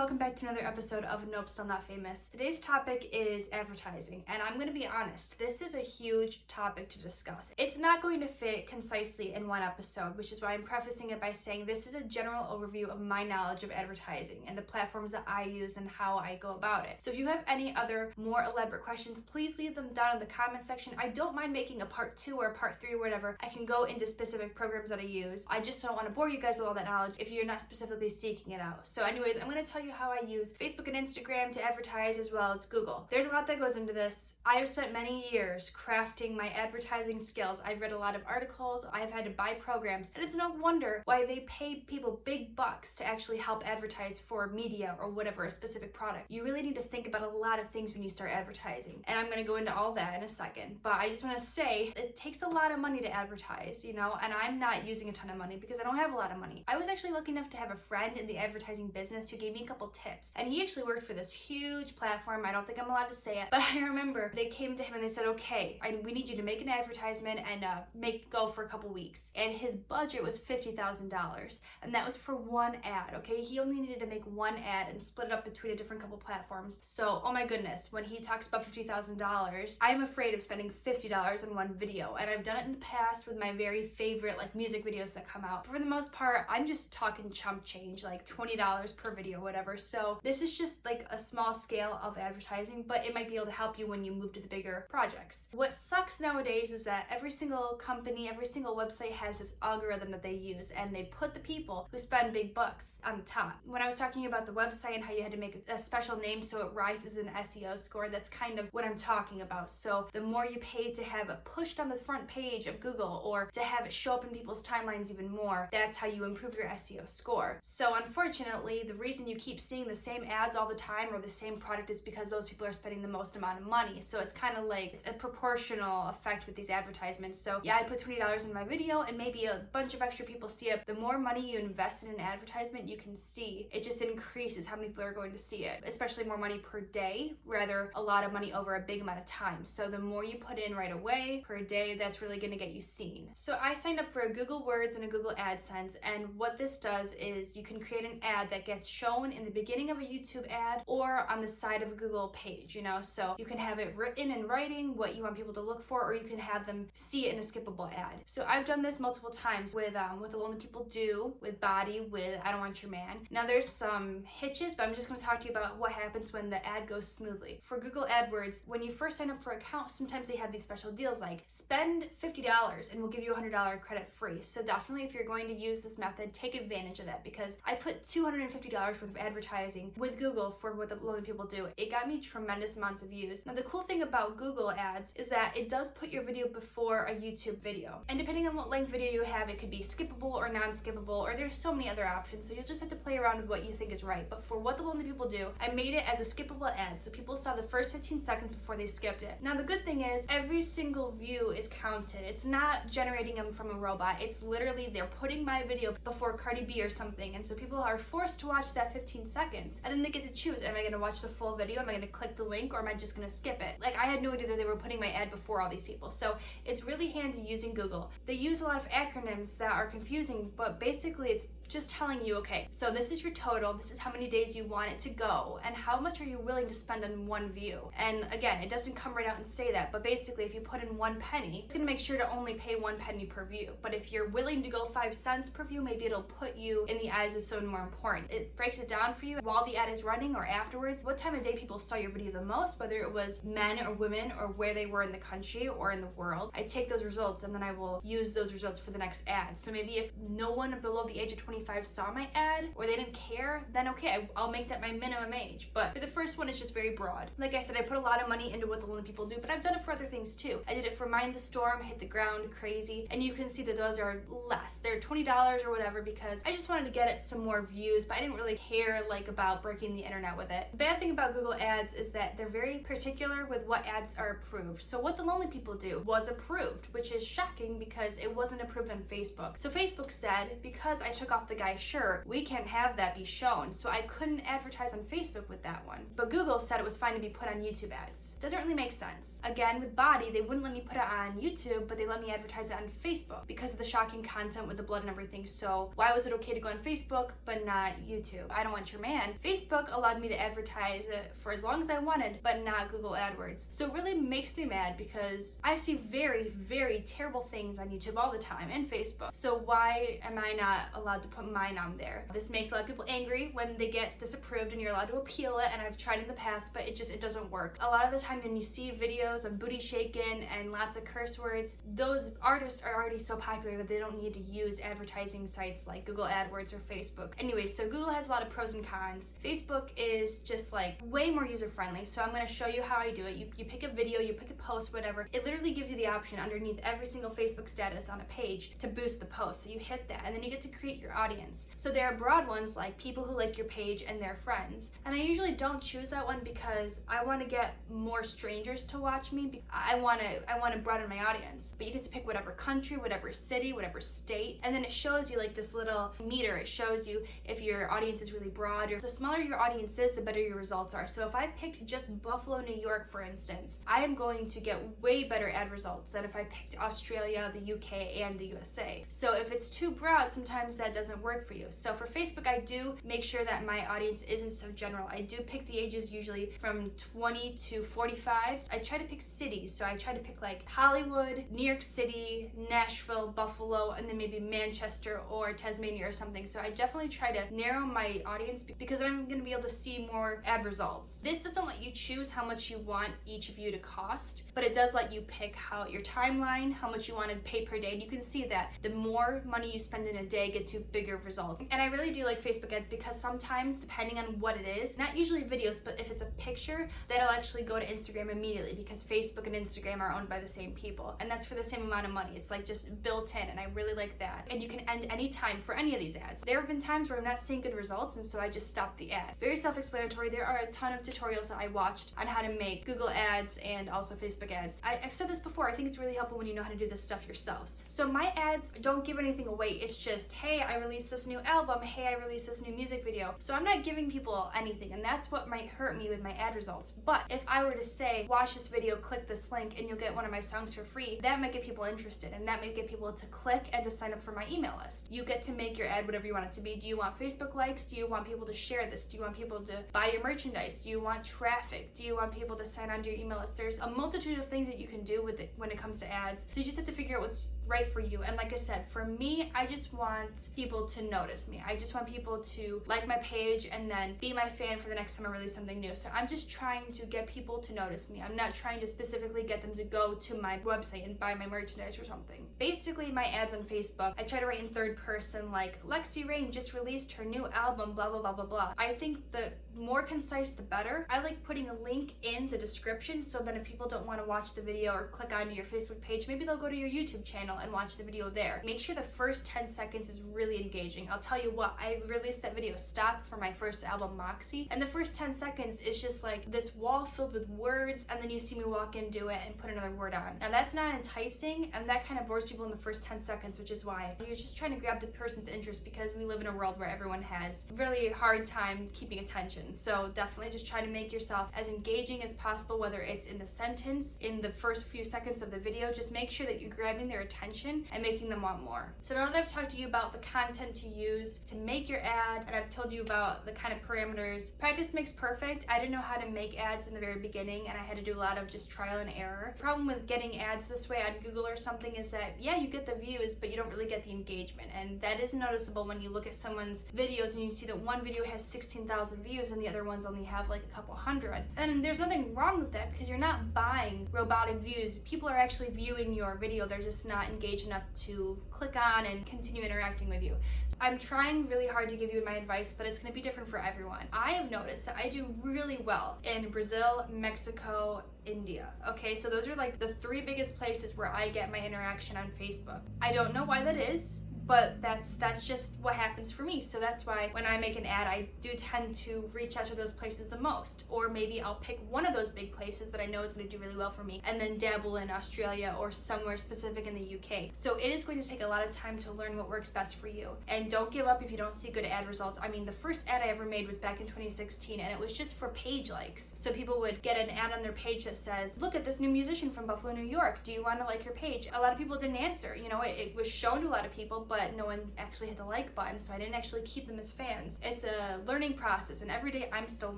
welcome back to another episode of Nope, Still Not Famous. Today's topic is advertising, and I'm going to be honest, this is a huge topic to discuss. It's not going to fit concisely in one episode, which is why I'm prefacing it by saying this is a general overview of my knowledge of advertising and the platforms that I use and how I go about it. So if you have any other more elaborate questions, please leave them down in the comment section. I don't mind making a part 2 or a part 3 or whatever. I can go into specific programs that I use. I just don't want to bore you guys with all that knowledge if you're not specifically seeking it out. So anyways, I'm going to tell you how I use Facebook and Instagram to advertise as well as Google. There's a lot that goes into this. I have spent many years crafting my advertising skills. I've read a lot of articles, I've had to buy programs, and it's no wonder why they pay people big bucks to actually help advertise for media or whatever, a specific product. You really need to think about a lot of things when you start advertising, and I'm going to go into all that in a second, but I just want to say it takes a lot of money to advertise, and I'm not using a ton of money because I don't have a lot of money. I was actually lucky enough to have a friend in the advertising business who gave me a couple tips, and he actually worked for this huge platform. I don't think I'm allowed to say it, but I remember they came to him and they said, okay, we need you to make an advertisement and make it go for a couple weeks. And his budget was $50,000, and that was for one ad, okay? He only needed to make one ad and split it up between a different couple platforms. So, oh my goodness, when he talks about $50,000, I'm afraid of spending $50 on one video, and I've done it in the past with my very favorite music videos that come out. For the most part, I'm just talking chump change, like $20 per video, whatever. So this is just a small scale of advertising, but it might be able to help you when you move to the bigger projects. What sucks nowadays is that every single company, every single website has this algorithm that they use, and they put the people who spend big bucks on the top. When I was talking about the website and how you had to make a special name so it rises in SEO score, that's kind of what I'm talking about. So the more you pay to have it pushed on the front page of Google or to have it show up in people's timelines even more, that's how you improve your SEO score. So unfortunately, the reason you keep seeing the same ads all the time or the same product is because those people are spending the most amount of money. So it's kind of it's a proportional effect with these advertisements. So yeah, I put $20 in my video and maybe a bunch of extra people see it. The more money you invest in an advertisement, you can see it just increases how many people are going to see it, especially more money per day, rather a lot of money over a big amount of time. So the more you put in right away per day, that's really going to get you seen. So I signed up for a Google Words and a Google AdSense, and what this does is you can create an ad that gets shown in the beginning of a YouTube ad or on the side of a Google page, so you can have it written in writing what you want people to look for, or you can have them see it in a skippable ad. So I've done this multiple times with what the Lonely People Do, with Body, with I Don't Want Your Man. Now there's some hitches, but I'm just going to talk to you about what happens when the ad goes smoothly. For Google AdWords, when you first sign up for an account, sometimes they have these special deals like spend $50 and we'll give you a $100 credit free. So definitely if you're going to use this method, take advantage of that, because I put $250 worth of advertising with Google for what the Lonely People Do. It got me tremendous amounts of views. Now the cool thing about Google ads is that it does put your video before a YouTube video, and depending on what length video you have, it could be skippable or non-skippable, or there's so many other options, so you'll just have to play around with what you think is right. But for what the Lonely People Do, I made it as a skippable ad, so people saw the first 15 seconds before they skipped it. Now the good thing is every single view is counted. It's not generating them from a robot. It's literally they're putting my video before Cardi B or something, and so people are forced to watch that 15 seconds, and then they get to choose, am I going to watch the full video, am I going to click the link, or am I just going to skip it? I had no idea that they were putting my ad before all these people. So it's really handy using Google. They use a lot of acronyms that are confusing, but basically it's just telling you, okay, so this is your total, this is how many days you want it to go, and how much are you willing to spend on one view. And again, it doesn't come right out and say that, but basically if you put in 1 penny, it's gonna make sure to only pay 1 penny per view. But if you're willing to go 5 cents per view, maybe it'll put you in the eyes of someone more important. It breaks it down for you while the ad is running or afterwards, what time of day people saw your video the most, whether it was men or women or where they were in the country or in the world. I take those results and then I will use those results for the next ad. So maybe if no one below the age of 25 saw my ad or they didn't care, then okay, I'll make that my minimum age. But for the first one, it's just very broad. Like I said, I put a lot of money into what the Lonely People Do, but I've done it for other things too. I did it for Mind the Storm, Hit the Ground, Crazy, and you can see that those are less. They're $20 or whatever because I just wanted to get it some more views, but I didn't really care about breaking the internet with it. The bad thing about Google Ads is that they're very particular with what ads are approved. So what the Lonely People Do was approved, which is shocking because it wasn't approved on Facebook. So Facebook said, because I took off the the guy's shirt, we can't have that be shown. So I couldn't advertise on Facebook with that one. But Google said it was fine to be put on YouTube ads. Doesn't really make sense. Again, with body, they wouldn't let me put it on YouTube, but they let me advertise it on Facebook because of the shocking content with the blood and everything. So why was it okay to go on Facebook but not YouTube? I don't want your man. Facebook allowed me to advertise it for as long as I wanted, but not Google AdWords. So it really makes me mad because I see very, very terrible things on YouTube all the time and Facebook. So why am I not allowed to put mine on there? This makes a lot of people angry when they get disapproved and you're allowed to appeal it, and I've tried in the past, but it doesn't work. A lot of the time when you see videos of booty shaking and lots of curse words, those artists are already so popular that they don't need to use advertising sites like Google AdWords or Facebook. Anyway, so Google has a lot of pros and cons. Facebook is just like way more user friendly. So I'm going to show you how I do it. You pick a video, you pick a post, whatever. It literally gives you the option underneath every single Facebook status on a page to boost the post. So you hit that and then you get to create your audience. So there are broad ones like people who like your page and their friends. And I usually don't choose that one because I want to get more strangers to watch me. I want to broaden my audience. But you get to pick whatever country, whatever city, whatever state, and then it shows you like this little meter. It shows you if your audience is really broad, or the smaller your audience is, the better your results are. So if I picked just Buffalo, New York, for instance, I am going to get way better ad results than if I picked Australia, the UK, and the USA. So if it's too broad, sometimes that doesn't work for you. So for Facebook, I do make sure that my audience isn't so general. I do pick the ages usually from 20 to 45. I try to pick cities. So I try to pick like Hollywood, New York City, Nashville, Buffalo, and then maybe Manchester or Tasmania or something. So I definitely try to narrow my audience because I'm going to be able to see more ad results. This doesn't let you choose how much you want each of you to cost, but it does let you pick how your timeline, how much you want to pay per day. And you can see that the more money you spend in a day gets you bigger results. And I really do like Facebook ads because sometimes, depending on what it is, not usually videos, but if it's a picture, that'll actually go to Instagram immediately because Facebook and Instagram are owned by the same people. And that's for the same amount of money. It's like just built in, and I really like that. And you can end any time for any of these ads. There have been times where I'm not seeing good results, and so I just stopped the ad. Very self-explanatory. There are a ton of tutorials that I watched on how to make Google ads and also Facebook ads. I've said this before, I think it's really helpful when you know how to do this stuff yourself. So my ads don't give anything away. It's just, hey, I released this new album. Hey, I released this new music video. So I'm not giving people anything, and that's what might hurt me with my ad results. But if I were to say, watch this video, click this link, and you'll get one of my songs for free, that might get people interested, and that might get people to click and to sign up for my email list. You get to make your ad whatever you want it to be. Do you want Facebook likes? Do you want people to share this? Do you want people to buy your merchandise? Do you want traffic? Do you want people to sign on to your email list? There's a multitude of things that you can do with it when it comes to ads. So you just have to figure out what's right for you. And like I said, for me, I just want people to notice me. I just want people to like my page and then be my fan for the next time I release something new. So I'm just trying to get people to notice me. I'm not trying to specifically get them to go to my website and buy my merchandise or something. Basically, my ads on Facebook, I try to write in third person, like Lexxi Raine just released her new album, blah, blah, blah, blah, blah. I think the more concise, the better. I like putting a link in the description so that if people don't want to watch the video or click onto your Facebook page, maybe they'll go to your YouTube channel and watch the video there. Make sure the first 10 seconds is really engaging. I'll tell you what, I released that video Stop for my first album, Moxie, and the first 10 seconds is just like this wall filled with words, and then you see me walk in, do it, and put another word on. Now that's not enticing, and that kind of bores people in the first 10 seconds, which is why you're just trying to grab the person's interest because we live in a world where everyone has a really hard time keeping attention. So definitely just try to make yourself as engaging as possible, whether it's in the sentence, in the first few seconds of the video. Just make sure that you're grabbing their attention and making them want more. So now that I've talked to you about the content to use to make your ad, and I've told you about the kind of parameters, practice makes perfect. I didn't know how to make ads in the very beginning, and I had to do a lot of just trial and error. The problem with getting ads this way on Google or something is that, yeah, you get the views, but you don't really get the engagement, and that is noticeable when you look at someone's videos and you see that one video has 16,000 views and the other ones only have like a couple hundred. And there's nothing wrong with that because you're not buying robotic views. People are actually viewing your video, they're just not engaged enough to click on and continue interacting with you. I'm trying really hard to give you my advice, but it's going to be different for everyone. I have noticed that I do really well in Brazil, Mexico, India. Okay, so those are like the 3 biggest places where I get my interaction on Facebook. I don't know why that is, but that's just what happens for me. So that's why when I make an ad, I do tend to reach out to those places the most. Or maybe I'll pick one of those big places that I know is going to do really well for me and then dabble in Australia or somewhere specific in the UK. So it is going to take a lot of time to learn what works best for you. And don't give up if you don't see good ad results. I mean, the first ad I ever made was back in 2016, and it was just for page likes. So people would get an ad on their page that says, look at this new musician from Buffalo, New York. Do you want to like your page? A lot of people didn't answer. You know, it was shown to a lot of people, but no one actually hit the like button, so I didn't actually keep them as fans. It's a learning process, and every day I'm still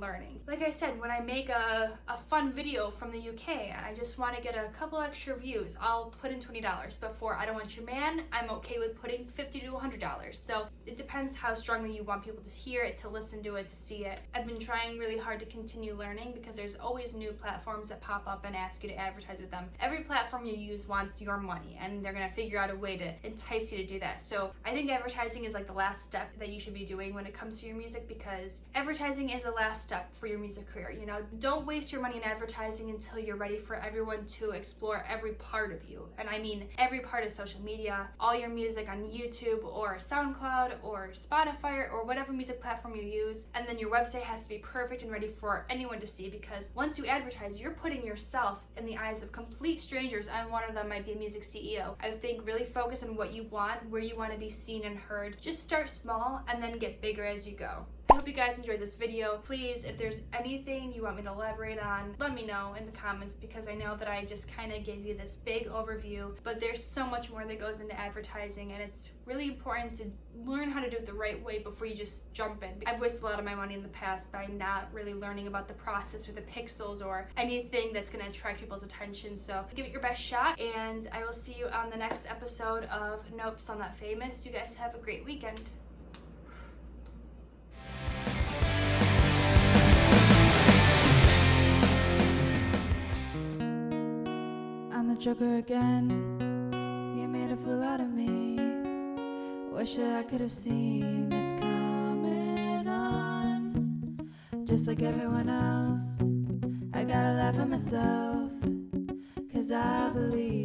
learning. Like I said, when I make a fun video from the UK and I just want to get a couple extra views, I'll put in $20. But for I Don't Want Your Man, I'm okay with putting $50 to $100. So it depends how strongly you want people to hear it, to listen to it, to see it. I've been trying really hard to continue learning because there's always new platforms that pop up and ask you to advertise with them. Every platform you use wants your money, and they're gonna figure out a way to entice you to do that. So I think advertising is like the last step that you should be doing when it comes to your music, because advertising is the last step for your music career. You know, don't waste your money in advertising until you're ready for everyone to explore every part of you. And I mean every part of social media, all your music on YouTube or SoundCloud or Spotify or whatever music platform you use. And then your website has to be perfect and ready for anyone to see, because once you advertise, you're putting yourself in the eyes of complete strangers, and one of them might be a music CEO. I think really focus on what you want, where you want to be seen and heard. Just start small and then get bigger as you go. I hope you guys enjoyed this video. Please, if there's anything you want me to elaborate on, let me know in the comments, because I know that I just kind of gave you this big overview, but there's so much more that goes into advertising, and it's really important to learn how to do it the right way before you just jump in. I've wasted a lot of my money in the past by not really learning about the process or the pixels or anything that's going to attract people's attention. So give it your best shot, and I will see you on the next episode of Nope, Still Not Famous. You guys have a great weekend. I'm a joker again. You made a fool out of me. Wish that I could have seen this coming on. Just like everyone else, I gotta laugh at myself, 'cause I believe